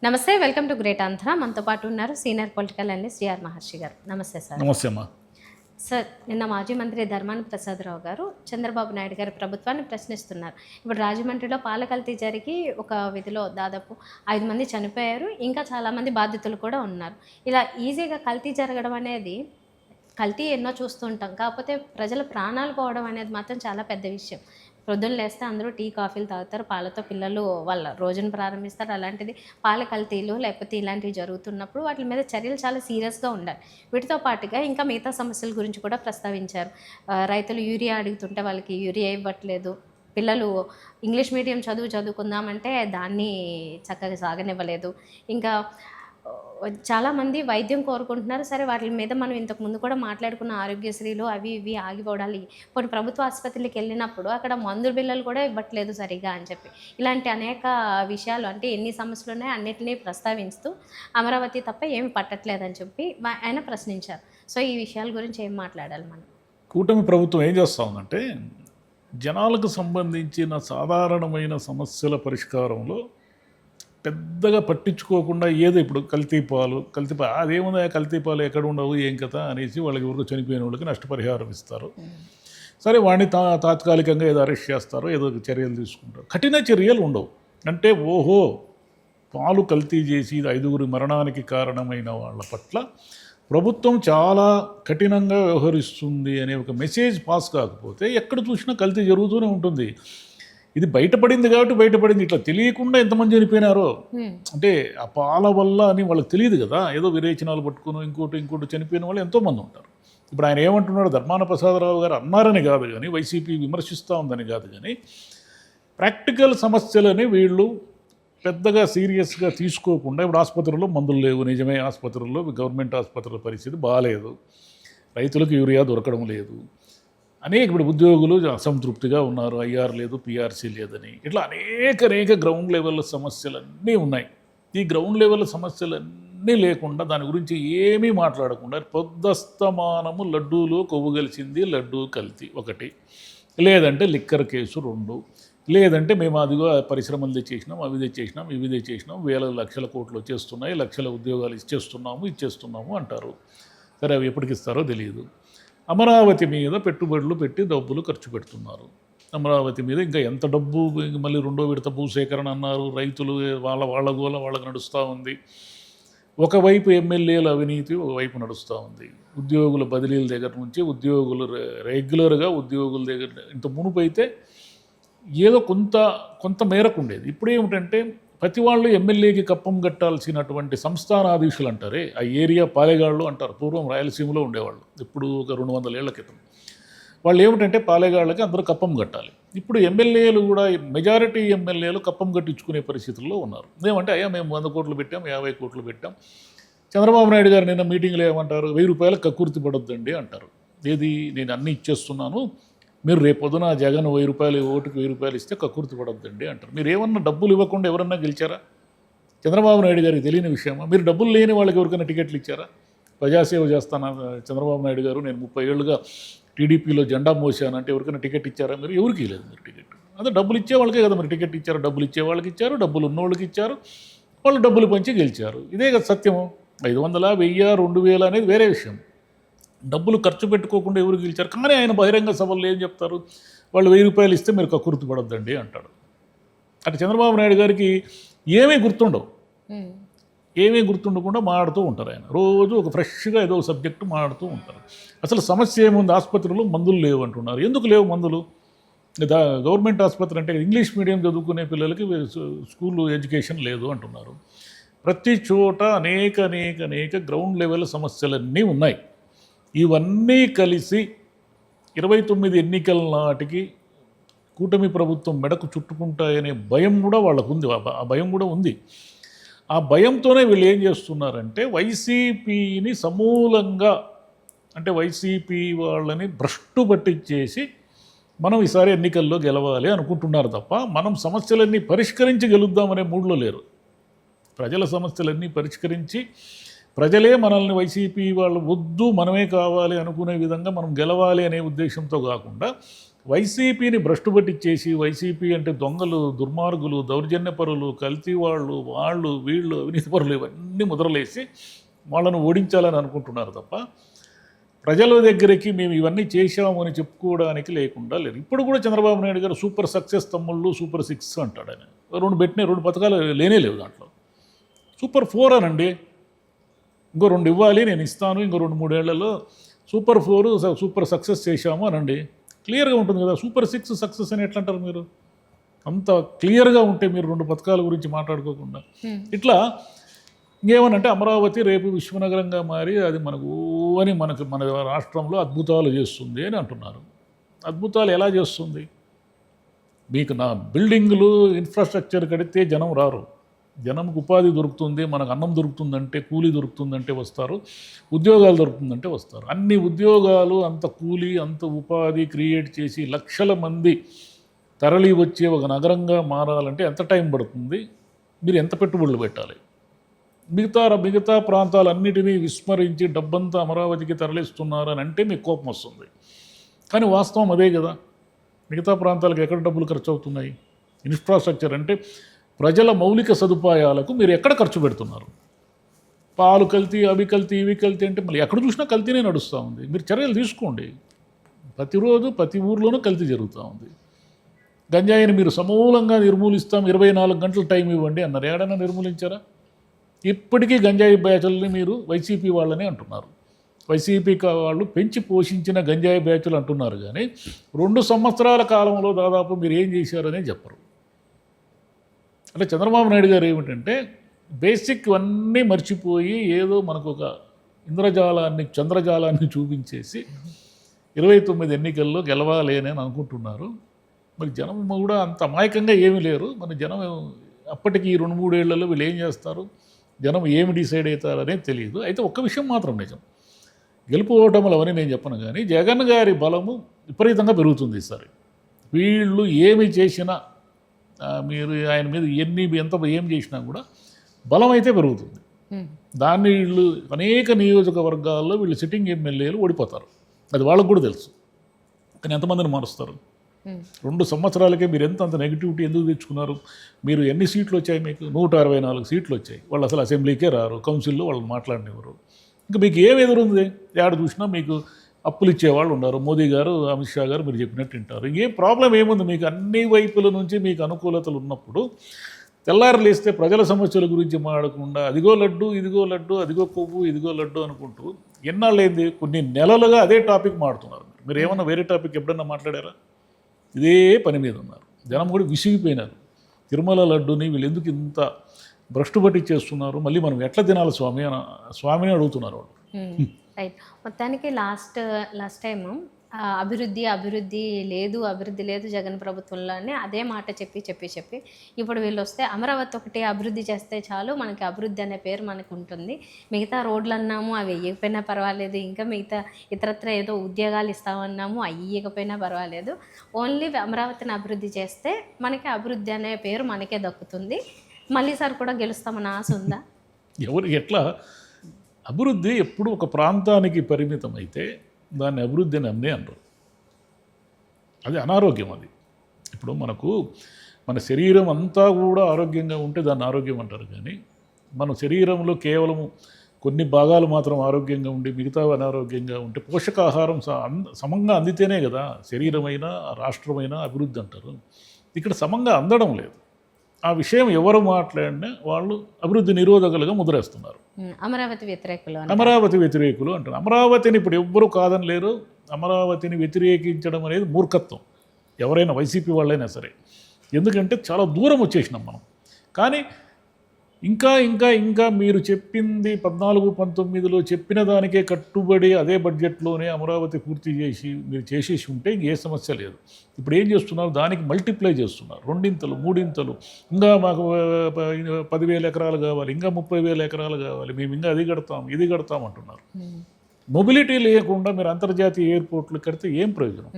నమస్తే. Welcome to great Andhra. మనతో పాటు ఉన్నారు సీనియర్ పొలిటికల్ అనలిస్ట్ జిఆర్ మహర్షి గారు. నమస్తే సార్. నమస్తే అమ్మా. సార్, నిన్న మాజీ మంత్రి ధర్మాన ప్రసాదరావు గారు చంద్రబాబు నాయుడు గారి ప్రభుత్వాన్ని ప్రశ్నిస్తున్నారు. ఇప్పుడు రాజమండ్రిలో పాల కల్తీ జరిగి ఒక విధిలో దాదాపు 5 మంది చనిపోయారు. ఇంకా చాలామంది బాధితులు కూడా ఉన్నారు. ఇలా ఈజీగా కల్తీ జరగడం అనేది, కల్తీ ఎన్నో చూస్తుంటాం, కాకపోతే ప్రజల ప్రాణాలు పోవడం అనేది మాత్రం చాలా పెద్ద విషయం. ప్రొద్దున లేస్తే అందరూ టీ కాఫీలు తాగుతారు, పాలతో పిల్లలు వాళ్ళ రోజును ప్రారంభిస్తారు. అలాంటిది పాల కల్తీలు లేకపోతే ఇలాంటివి జరుగుతున్నప్పుడు వాటి మీద చర్యలు చాలా సీరియస్గా ఉండాలి. వీటితో పాటుగా ఇంకా మిగతా సమస్యల గురించి కూడా ప్రస్తావించారు. రైతులు యూరియా అడుగుతుంటే వాళ్ళకి యూరియా ఇవ్వట్లేదు, పిల్లలు ఇంగ్లీష్ మీడియం చదువుకుందామంటే దాన్ని చక్కగా సాగనివ్వలేదు. ఇంకా చాలామంది వైద్యం కోరుకుంటున్నారు. సరే, వాటి మీద మనం ఇంతకుముందు కూడా మాట్లాడుకున్న ఆరోగ్యశ్రీలు అవి ఇవి ఆగిపోవడాలి. కొన్ని ప్రభుత్వ ఆసుపత్రులకు వెళ్ళినప్పుడు అక్కడ మందుల బిల్లలు కూడా ఇవ్వట్లేదు సరిగా అని చెప్పి, ఇలాంటి అనేక విషయాలు, అంటే ఎన్ని సమస్యలు ఉన్నాయో అన్నిటినీ ప్రస్తావిస్తూ అమరావతి తప్ప ఏమి పట్టట్లేదని చెప్పి ఆయన ప్రశ్నించారు. సో ఈ విషయాల గురించి ఏం మాట్లాడాలి మనం? కూటమి ప్రభుత్వం ఏం చేస్తూ ఉందంటే, జనాలకు సంబంధించిన సాధారణమైన సమస్యల పరిష్కారంలో పెద్దగా పట్టించుకోకుండా ఏదో ఇప్పుడు కల్తీపాలు అదేముందా కల్తీపాలు ఎక్కడ ఉండవు ఏం కదా అనేసి వాళ్ళకి ఎవరికి చనిపోయిన వాళ్ళకి నష్టపరిహారం ఇస్తారు. సరే, వాడిని తాత్కాలికంగా ఏదో అరెస్ట్ చేస్తారో ఏదో చర్యలు తీసుకుంటారు. కఠిన చర్యలు ఉండవు. అంటే ఓహో, పాలు కల్తీ చేసి 5 మరణానికి కారణమైన వాళ్ళ పట్ల ప్రభుత్వం చాలా కఠినంగా వ్యవహరిస్తుంది అనే ఒక మెసేజ్ పాస్ కాకపోతే ఎక్కడ చూసినా కల్తీ జరుగుతూనే ఉంటుంది. ఇది బయటపడింది కాబట్టి బయటపడింది. ఇట్లా తెలియకుండా ఎంతమంది చనిపోయినారో, అంటే ఆ పాల వల్ల అని వాళ్ళకి తెలియదు కదా. ఏదో విరేచనాలు పట్టుకుని ఇంకోటి చనిపోయిన వాళ్ళు ఎంతోమంది ఉంటారు. ఇప్పుడు ఆయన ఏమంటున్నాడు, ధర్మాన ప్రసాదరావు గారు అన్నారని కాదు కానీ, వైసీపీ విమర్శిస్తూ ఉందని కాదు కానీ, ప్రాక్టికల్ సమస్యలని వీళ్ళు పెద్దగా సీరియస్గా తీసుకోకుండా, ఇప్పుడు ఆసుపత్రుల్లో మందులు లేవు, నిజమే, ఆసుపత్రుల్లో గవర్నమెంట్ ఆసుపత్రుల పరిస్థితి బాగాలేదు, రైతులకు యూరియా దొరకడం లేదు, ఇప్పుడు ఉద్యోగులు అసంతృప్తిగా ఉన్నారు, ఐఆర్ లేదు, పిఆర్సీ లేదని, ఇట్లా అనేక గ్రౌండ్ లెవెల్ సమస్యలన్నీ ఉన్నాయి. ఈ గ్రౌండ్ లెవెల్ సమస్యలన్నీ లేకుండా, దాని గురించి ఏమీ మాట్లాడకుండా పొద్దస్తమానము లడ్డూలో కొవ్వు కలిసింది, లడ్డూ కల్తీ 1, లేదంటే లిక్కర్ కేసు 2, లేదంటే మేము అదిగో పరిశ్రమలు తెచ్చేసినాం, అవి తెచ్చేసినాం, ఇవి తెచ్చేసినాం, వేల లక్షల కోట్లు వచ్చేస్తున్నాయి, లక్షల ఉద్యోగాలు ఇచ్చేస్తున్నాము అంటారు. సరే, అవి ఎప్పటికి ఇస్తారో తెలియదు. అమరావతి మీద పెట్టుబడులు పెట్టి డబ్బులు ఖర్చు పెడుతున్నారు. అమరావతి మీద ఇంకా ఎంత డబ్బు, మళ్ళీ 2వ విడత భూసేకరణ అన్నారు. రైతులు వాళ్ళ గోల వాళ్ళకి నడుస్తూ ఉంది. ఒకవైపు ఎమ్మెల్యేల అవినీతి ఒకవైపు నడుస్తూ ఉంది. ఉద్యోగుల బదిలీల దగ్గర నుంచి ఉద్యోగులు రెగ్యులర్గా ఉద్యోగుల దగ్గర, ఇంత మునుపు అయితే ఏదో కొంత మేరకు ఉండేది. ఇప్పుడు ఏమిటంటే ప్రతి వాళ్ళు ఎమ్మెల్యేకి కప్పం కట్టాల్సినటువంటి సంస్థానాధీశులు అంటారే, ఆ ఏరియా పాలెగాళ్ళు అంటారు. పూర్వం రాయలసీమలో ఉండేవాళ్ళు, ఇప్పుడు ఒక 200 ఏళ్ల క్రితం. వాళ్ళు ఏమిటంటే పాలెగాళ్ళకి అందరూ కప్పం కట్టాలి. ఇప్పుడు ఎమ్మెల్యేలు కూడా, మెజారిటీ ఎమ్మెల్యేలు కప్పం కట్టించుకునే పరిస్థితుల్లో ఉన్నారు. ఏమంటే, అయ్యా మేము 100 కోట్లు పెట్టాం, 50 కోట్లు పెట్టాం. చంద్రబాబు నాయుడు గారు నిన్న మీటింగ్లో ఏమంటారు, 1000 రూపాయలకు కక్కుర్తి పడొద్దండి అంటారు. ఏది, నేను అన్నీ ఇచ్చేస్తున్నాను, మీరు రేపొద్దున జగన్ 1000 రూపాయలు, ఓటుకు 1000 రూపాయలు ఇస్తే కక్కుర్తి పడొద్దండి అంటారు. మీరు ఏమన్నా డబ్బులు ఇవ్వకుండా ఎవరన్నా గెలిచారా? చంద్రబాబు నాయుడు గారికి తెలియని విషయమా? మీరు డబ్బులు లేని వాళ్ళకి ఎవరికైనా టికెట్లు ఇచ్చారా? ప్రజాసేవ చేస్తాను చంద్రబాబు నాయుడు గారు, నేను 30 ఏళ్ళుగా టీడీపీలో జెండా మోసానంటే ఎవరికైనా టికెట్ ఇచ్చారా? మీరు ఎవరికి లేదు. మీరు టికెట్ అదే డబ్బులు ఇచ్చే వాళ్ళకే కదా మీరు టికెట్ ఇచ్చారు. డబ్బులు ఇచ్చే వాళ్ళకి ఇచ్చారు, డబ్బులు ఉన్నోళ్ళకి ఇచ్చారు, వాళ్ళు డబ్బులు పంచి గెలిచారు. ఇదే కదా సత్యము. 500, 1000, 2000 అనేది వేరే విషయం. డబ్బులు ఖర్చు పెట్టుకోకుండా ఎవరు గెలిచారు. కానీ ఆయన బహిరంగ సభల్లో ఏం చెప్తారు, వాళ్ళు 1000 రూపాయలు ఇస్తే మీరు కక్కుర్తి పడొద్దండి అంటాడు. అంటే చంద్రబాబు నాయుడు గారికి ఏమీ గుర్తుండకుండా మాట్లాడుతూ ఉంటారు. ఆయన రోజు ఒక ఫ్రెష్గా ఏదో సబ్జెక్టు మాట్లాడుతూ ఉంటారు. అసలు సమస్య ఏముంది, ఆసుపత్రిలో మందులు లేవు అంటున్నారు. ఎందుకు లేవు మందులు? గవర్నమెంట్ ఆసుపత్రి అంటే ఇంగ్లీష్ మీడియం చదువుకునే పిల్లలకి స్కూల్ ఎడ్యుకేషన్ లేదు అంటున్నారు. ప్రతి చోట అనేక గ్రౌండ్ లెవెల్ సమస్యలన్నీ ఉన్నాయి. ఇవన్నీ కలిసి 29 ఎన్నికల నాటికి కూటమి ప్రభుత్వం మెడకు చుట్టుకుంటాయనే భయం కూడా వాళ్ళకు ఉంది. ఆ భయం కూడా ఉంది. ఆ భయంతోనే వీళ్ళు ఏం చేస్తున్నారంటే, వైసీపీని సమూలంగా, అంటే వైసీపీ వాళ్ళని భ్రష్టు పట్టించేసి మనం ఈసారి ఎన్నికల్లో గెలవాలి అనుకుంటున్నారు తప్ప, మనం సమస్యలన్నీ పరిష్కరించి గెలుద్దామనే మూడ్లో లేరు. ప్రజల సమస్యలన్నీ పరిష్కరించి, ప్రజలే మనల్ని వైసీపీ వాళ్ళు వద్దు మనమే కావాలి అనుకునే విధంగా మనం గెలవాలి అనే ఉద్దేశంతో కాకుండా, వైసీపీని భ్రష్టు పట్టించేసి వైసీపీ అంటే దొంగలు, దుర్మార్గులు, దౌర్జన్యపరులు, కల్తీ వాళ్ళు వీళ్ళు అవినీతి పరులు ఇవన్నీ ముద్రలేసి వాళ్ళను ఓడించాలని అనుకుంటున్నారు తప్ప ప్రజల దగ్గరికి మేము ఇవన్నీ చేశాము అని చెప్పుకోవడానికి లేకుండా లేదు. ఇప్పుడు కూడా చంద్రబాబు నాయుడు గారు సూపర్ సక్సెస్ తమ్ముళ్ళు, సూపర్ 6 అంటాడు ఆయన. 2 పథకాలు లేనే లేవు దాంట్లో. సూపర్ 4 అనండి, ఇంకో 2 ఇవ్వాలి, నేను ఇస్తాను, ఇంకో 2-3 ఏళ్లలో సూపర్ 4 సూపర్ సక్సెస్ చేశాము అనండి. క్లియర్గా ఉంటుంది కదా. సూపర్ 6 సక్సెస్ అని ఎట్లా అంటారు మీరు? అంత క్లియర్గా ఉంటే మీరు 2 పథకాల గురించి మాట్లాడుకోకుండా ఇట్లా ఇంకేమనంటే అమరావతి రేపు విశ్వనగరంగా మారి అది మన రాష్ట్రంలో అద్భుతాలు చేస్తుంది అని అంటున్నారు. అద్భుతాలు ఎలా చేస్తుంది? మీకు నా బిల్డింగులు ఇన్ఫ్రాస్ట్రక్చర్ కడితే జనం రారు. జనంకు ఉపాధి దొరుకుతుంది, మనకు అన్నం దొరుకుతుందంటే, కూలీ దొరుకుతుందంటే వస్తారు, ఉద్యోగాలు దొరుకుతుందంటే వస్తారు. అన్ని ఉద్యోగాలు, అంత కూలీ, అంత ఉపాధి క్రియేట్ చేసి లక్షల మంది తరలి వచ్చే ఒక నగరంగా మారాలంటే ఎంత టైం పడుతుంది? మీరు ఎంత పెట్టుబడులు పెట్టాలి? మిగతా ప్రాంతాలన్నిటినీ విస్మరించి డబ్బంతా అమరావతికి తరలిస్తున్నారు అని అంటే మీకు కోపం వస్తుంది. కానీ వాస్తవం అదే కదా. మిగతా ప్రాంతాలకు ఎక్కడ డబ్బులు ఖర్చు అవుతున్నాయి? ఇన్ఫ్రాస్ట్రక్చర్ అంటే ప్రజల మౌలిక సదుపాయాలకు మీరు ఎక్కడ ఖర్చు పెడుతున్నారు? పాలు కల్తీ, అవి కల్తీ, ఇవి కల్తీ అంటే మళ్ళీ ఎక్కడ చూసినా కల్తీనే నడుస్తూ ఉంది. మీరు చర్యలు తీసుకోండి. ప్రతిరోజు ప్రతి ఊర్లోనూ కల్తీ జరుగుతూ ఉంది. గంజాయిని మీరు సమూలంగా నిర్మూలిస్తాం, 24 గంటలు టైం ఇవ్వండి అన్నారు. ఏడైనా నిర్మూలించారా? ఇప్పటికీ గంజాయి బ్యాచుల్ని మీరు వైసీపీ వాళ్ళని అంటున్నారు. వైసీపీ వాళ్ళు పెంచి పోషించిన గంజాయి బ్యాచులు అంటున్నారు. కానీ 2 సంవత్సరాల కాలంలో దాదాపు మీరు ఏం చేశారనే చెప్పరు. అంటే చంద్రబాబు నాయుడు గారు ఏమిటంటే బేసిక్ అన్నీ మర్చిపోయి ఏదో మనకు ఒక చంద్రజాలాన్ని చూపించేసి 29 ఎన్నికల్లో గెలవాలి అని అనుకుంటున్నారు. మరి జనం కూడా అంత అమాయకంగా ఏమీ లేరు. మన జనం అప్పటికి 2-3 ఏళ్లలో వీళ్ళు ఏం చేస్తారు, జనం ఏమి డిసైడ్ అవుతారనేది తెలియదు. అయితే ఒక్క విషయం మాత్రం నిజం, గెలుపు ఓటములు అవన్నీ నేను చెప్పను, కానీ జగన్ గారి బలము విపరీతంగా పెరుగుతుంది ఈసారి. వీళ్ళు ఏమి చేసినా, మీరు ఆయన మీద ఏం చేసినా కూడా బలం అయితే పెరుగుతుంది. దాన్ని వీళ్ళు అనేక నియోజకవర్గాల్లో వీళ్ళు సిట్టింగ్ ఎమ్మెల్యేలు ఓడిపోతారు. అది వాళ్ళకు కూడా తెలుసు. కానీ ఎంతమందిని మారుస్తారు? 2 సంవత్సరాలకే మీరు అంత నెగిటివిటీ ఎందుకు తెచ్చుకున్నారు? మీరు ఎన్ని సీట్లు వచ్చాయి? మీకు 164 సీట్లు వచ్చాయి. వాళ్ళు అసలు అసెంబ్లీకే రారు, కౌన్సిల్లో వాళ్ళని మాట్లాడినవారు. ఇంకా మీకు ఏం ఎదురుంది? ఏడ చూసినా మీకు అప్పులు ఇచ్చేవాళ్ళు ఉన్నారు. మోదీ గారు, అమిత్ షా గారు మీరు చెప్పినట్టు వింటారు. ఇంకేం ప్రాబ్లం ఏముంది? మీకు అన్ని వైపుల నుంచి మీకు అనుకూలతలు ఉన్నప్పుడు తెల్లారు లేస్తే ప్రజల సమస్యల గురించి మాడకుండా అదిగో లడ్డు, ఇదిగో లడ్డు, అదిగో కొవ్వు, ఇదిగో లడ్డు అనుకుంటూ ఎన్నాళ్ళు అయింది? కొన్ని నెలలుగా అదే టాపిక్ మాడుతున్నారు. మీరు ఏమన్నా వేరే టాపిక్ ఎప్పుడన్నా మాట్లాడారా? ఇదే పని మీద ఉన్నారు. జనం కూడా విసిగిపోయినారు. తిరుమల లడ్డుని వీళ్ళు ఎందుకు ఇంత భ్రష్టు పట్టి చేస్తున్నారు, మళ్ళీ మనం ఎట్లా తినాలి స్వామిని అడుగుతున్నారు వాళ్ళు. రైట్. మొత్తానికి లాస్ట్ టైము అభివృద్ధి లేదు జగన్ ప్రభుత్వంలో అని అదే మాట చెప్పి ఇప్పుడు వీళ్ళు వస్తే అమరావతి ఒకటి అభివృద్ధి చేస్తే చాలు, మనకి అభివృద్ధి అనే పేరు మనకు ఉంటుంది, మిగతా రోడ్లు అన్నాము అవి వేయకపోయినా పర్వాలేదు, ఇంకా మిగతా ఇతరత్ర ఏదో ఉద్యోగాలు ఇస్తామన్నాము అవి ఇవ్వకపోయినా పర్వాలేదు, ఓన్లీ అమరావతిని అభివృద్ధి చేస్తే మనకి అభివృద్ధి అనే పేరు మనకే దక్కుతుంది, మళ్ళీ సార్ కూడా గెలుస్తామన్న ఆశ ఉందా? ఎవరికి ఎట్లా? అభివృద్ధి ఎప్పుడు ఒక ప్రాంతానికి పరిమితం అయితే దాన్ని అభివృద్ధి అని అనరు. అది అనారోగ్యం. అది ఇప్పుడు మన శరీరం అంతా కూడా ఆరోగ్యంగా ఉంటే దాన్ని ఆరోగ్యం అంటారు. కానీ మన శరీరంలో కేవలం కొన్ని భాగాలు మాత్రం ఆరోగ్యంగా ఉండి మిగతా అనారోగ్యంగా ఉంటే పోషకాహారం సమంగా అందితేనే కదా శరీరమైనా రాష్ట్రమైనా అభివృద్ధి అంటారు. ఇక్కడ సమంగా అందడం లేదు. ఆ విషయం ఎవరు మాట్లాడినా వాళ్ళు అభివృద్ధి నిరోధకులుగా ముద్రేస్తున్నారు. అమరావతి వ్యతిరేకులు అంటారు. అమరావతిని ఇప్పుడు ఎవ్వరూ కాదని లేరు. అమరావతిని వ్యతిరేకించడం అనేది మూర్ఖత్వం, ఎవరైనా వైసీపీ వాళ్ళైనా సరే. ఎందుకంటే చాలా దూరం వచ్చేసినాం మనం. కానీ ఇంకా మీరు చెప్పింది 14-19లో చెప్పిన దానికే కట్టుబడి అదే బడ్జెట్లోనే అమరావతి పూర్తి చేసి మీరు చేసేసి ఉంటే ఇంకే సమస్య లేదు. ఇప్పుడు ఏం చేస్తున్నారు? దానికి మల్టిప్లై చేస్తున్నారు, 2 3 ఇంకా మాకు 10,000 ఎకరాలు కావాలి, ఇంకా 30,000 ఎకరాలు కావాలి, మేము ఇంకా ఇది కడతాం అంటున్నారు. మొబిలిటీ లేకుండా మీరు అంతర్జాతీయ ఎయిర్పోర్ట్లు కడితే ఏం ప్రయోజనం?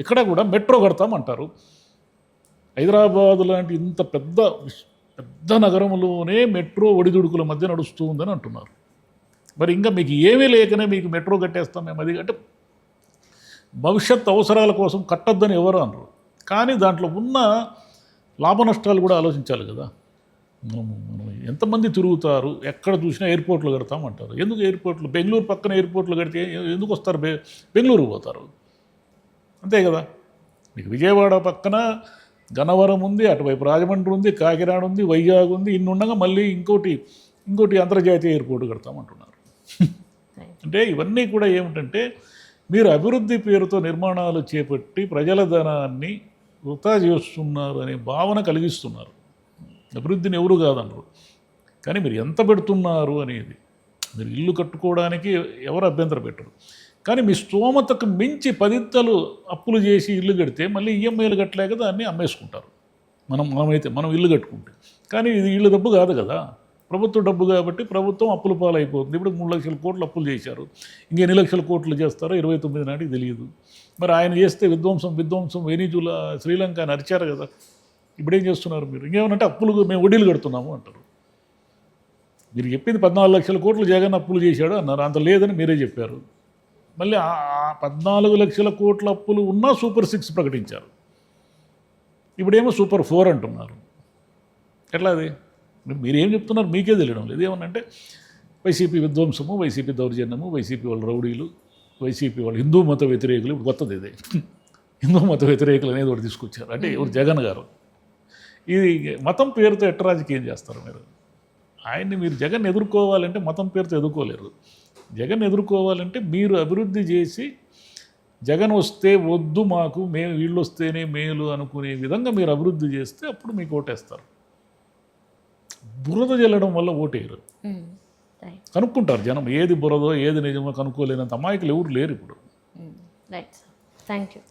ఇక్కడ కూడా మెట్రో కడతామంటారు. హైదరాబాద్ లాంటి ఇంత పెద్ద నగరంలోనే మెట్రో ఒడిదుడుకుల మధ్య నడుస్తూ ఉందని అంటున్నారు. మరి ఇంకా మీకు ఏమీ లేకనే మీకు మెట్రో కట్టేస్తాం మేము. అది అంటే భవిష్యత్ అవసరాల కోసం కట్టొద్దని ఎవరు అనరు. కానీ దాంట్లో ఉన్న లాభ నష్టాలు కూడా ఆలోచించాలి కదా. మనం ఎంతమంది తిరుగుతారు, ఎక్కడ చూసినా ఎయిర్పోర్ట్లు కడతామంటారు. ఎందుకు ఎయిర్పోర్ట్లు? బెంగళూరు పక్కన ఎయిర్పోర్ట్లు కడితే ఎందుకు వస్తారు? బెంగళూరు పోతారు, అంతే కదా. మీకు విజయవాడ పక్కన గన్నవరం ఉంది, అటువైపు రాజమండ్రి ఉంది, కాకినాడ ఉంది, వైజాగ్ ఉంది. ఇన్ని ఉండగా మళ్ళీ ఇంకోటి అంతర్జాతీయ ఎయిర్పోర్ట్ కడతామంటున్నారు. అంటే ఇవన్నీ కూడా ఏమిటంటే మీరు అభివృద్ధి పేరుతో నిర్మాణాలు చేపట్టి ప్రజల ధనాన్ని వృధా చేస్తున్నారు అనే భావన కలిగిస్తున్నారు. అభివృద్ధిని ఎవరు కాదన్నారు, కానీ మీరు ఎంత పెడుతున్నారు అనేది. మీరు ఇల్లు కట్టుకోవడానికి ఎవరు అభ్యంతరం పెట్టరు, కానీ మీ స్తోమతకు మించి 10 అప్పులు చేసి ఇల్లు కడితే మళ్ళీ ఈఎంఐలు కట్టలేక దాన్ని అమ్మేసుకుంటారు. మనం ఇల్లు కట్టుకుంటే. కానీ ఇది ఇల్లు డబ్బు కాదు కదా, ప్రభుత్వ డబ్బు కాబట్టి ప్రభుత్వం అప్పుల పాలైపోతుంది. ఇప్పుడు 3 లక్షల కోట్లు అప్పులు చేశారు, ఇంకెన్ని లక్షల కోట్లు చేస్తారో 29 నాటికి తెలియదు. మరి ఆయన చేస్తే విధ్వంసం వెనిజులా, శ్రీలంక అని అరిచారు కదా. ఇప్పుడేం చేస్తున్నారు మీరు? ఇంకేమనంటే అప్పులు మేము వడ్డీలు కడుతున్నాము అంటారు. మీరు చెప్పింది 14 లక్షల కోట్లు జగన్ అప్పులు చేశాడు అన్నారు, అంత లేదని మీరే చెప్పారు. మళ్ళీ ఆ 14 లక్షల కోట్ల అప్పులు ఉన్నా సూపర్ 6 ప్రకటించారు. ఇప్పుడేమో సూపర్ 4 అంటున్నారు. ఎట్లా అది? మీరేం చెప్తున్నారు మీకే తెలియడం లేదు. ఏమనంటే వైసీపీ విధ్వంసము, వైసీపీ దౌర్జన్యము, వైసీపీ వాళ్ళ రౌడీలు, వైసీపీ వాళ్ళు హిందూ మత వ్యతిరేకులు. ఇప్పుడు కొత్తది ఇదే, హిందూ మత వ్యతిరేకులు అనేది ఒకటి తీసుకొచ్చారు. అంటే ఎవరు? జగన్ గారు. ఇది మతం పేరుతో ఎట్ట రాజకీయం చేస్తారు మీరు? మీరు జగన్ ఎదుర్కోవాలంటే మతం పేరుతో ఎదుర్కోలేరు. జగన్ ఎదుర్కోవాలంటే మీరు అభివృద్ధి చేసి జగన్ వస్తే వద్దు మాకు, మేము వీళ్ళు వస్తేనే మేలు అనుకునే విధంగా మీరు అభివృద్ధి చేస్తే అప్పుడు మీకు ఓటేస్తారు. బురద జల్లడం వల్ల ఓటేయరు. కనుక్కుంటారు జనం, ఏది బురదో ఏది నిజమో కనుక్కోలేనంత అమాయకులు ఎవరు లేరు ఇప్పుడు. Right, thank you.